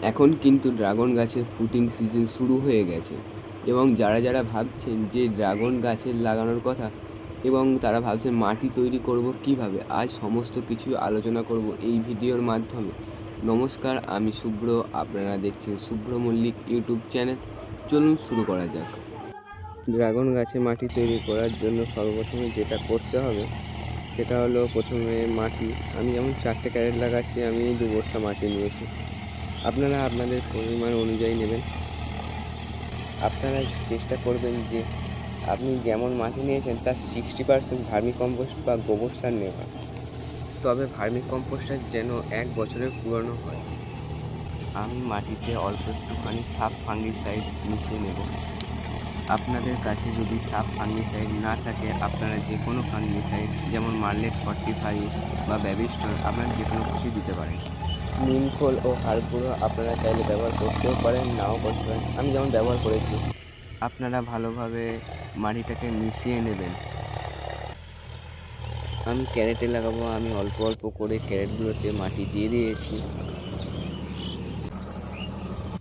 এখন কিন্তু ড্রাগন গাছের ফুটিং সিজন শুরু হয়ে গেছে এবং যারা যারা ভাবছেন যে ড্রাগন গাছের লাগানোর কথা এবং তারা ভাবছেন মাটি তৈরি করব কিভাবে, আজ সমস্ত কিছু আলোচনা করব এই ভিডিওর মাধ্যমে। নমস্কার, আমি শুভ্র, আপনারা দেখছেন শুভ্র মল্লিক ইউটিউব চ্যানেল। চলুন শুরু করা যাক। ড্রাগন গাছে মাটি তৈরি করার জন্য সর্বপ্রথমে যেটা করতে হবে সেটা হলো প্রথমে মাটি। আমি যেমন 4টে ক্যারেট লাগাচ্ছি, আমি 2 বস্তা মাটি নিয়েছি। আপনারা আপনাদের পরিমাণ অনুযায়ী নেবেন। আপনারা চেষ্টা করবেন যে আপনি যেমন মাটি নিয়েছেন তার 60% ভার্মি কম্পোস্ট বা গোবর সার নেওয়া। তবে ভার্মি কম্পোস্টটা যেন 1 বছরের পুরনো হয়। আমি মাটিতে অল্প একটুখানি সাব ফাঙ্গিসাইড মিশিয়ে নেব। আপনাদের কাছে যদি সাব ফাঙ্গিসাইড না থাকে, আপনারা যে কোনো ফাঙ্গিসাইড যেমন মার্লেট 45 বা ব্যাবিস্টন আপনারা যে কোনো কিছু দিতে পারেন। নিমখোল ও হাড় গুঁড়ো আপনারা চাইলে ব্যবহার করতেও পারেন, নাও করতে পারেন। আমি যেমন ব্যবহার করেছি। আপনারা ভালোভাবে মাটিটাকে মিশিয়ে নেবেন। আমি ক্যারেটে লাগাবো, আমি অল্প অল্প করে ক্যারেটগুলোতে মাটি দিয়ে দিয়েছি।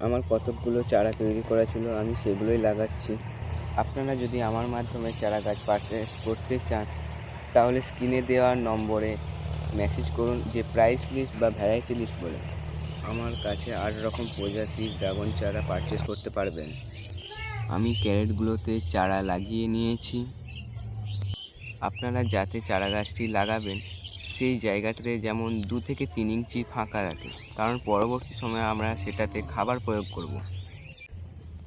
আমার কতকগুলো চারা তৈরি করা ছিল, আমি সেগুলোই লাগাচ্ছি। আপনারা যদি আমার মাধ্যমে চারা গাছ পারচেস করতে চান তাহলে স্ক্রিনে দেওয়া নম্বরে মেসেজ করুন যে প্রাইস লিস্ট বা ভ্যারাইটি লিস্ট বলে। আমার কাছে 8 রকম প্রজাতির ড্রাগন চারা পারচেস করতে পারবেন। আমি ক্যারেটগুলোতে চারা লাগিয়ে নিয়েছি। আপনারা যাতে চারা গাছটি লাগাবেন সেই জায়গাটাতে যেমন 2 থেকে 3 ইঞ্চি ফাঁকা রাখে, কারণ পরবর্তী সময়ে আমরা সেটাতে খাবার প্রয়োগ করব।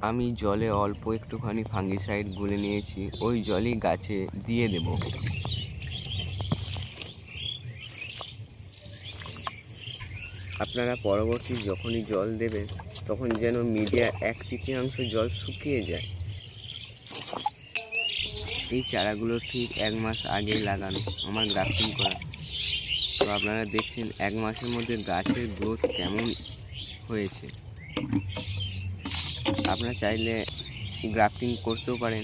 আমি জলে অল্প একটুখানি ফাঙ্গিসাইড গুলে নিয়েছি, ওই জলই গাছে দিয়ে দেব। আপনারা পরবর্তী যখনই জল দেবেন তখন যেন মিডিয়া 1/3 জল শুকিয়ে যায়। এই চারাগুলো ঠিক 1 মাস আগেই লাগানো, আমার গ্রাফটিং করা। তো আপনারা দেখছেন 1 মাসের মধ্যে গাছের গ্রোথ কেমন হয়েছে। আপনারা চাইলে গ্রাফটিং করতেও পারেন,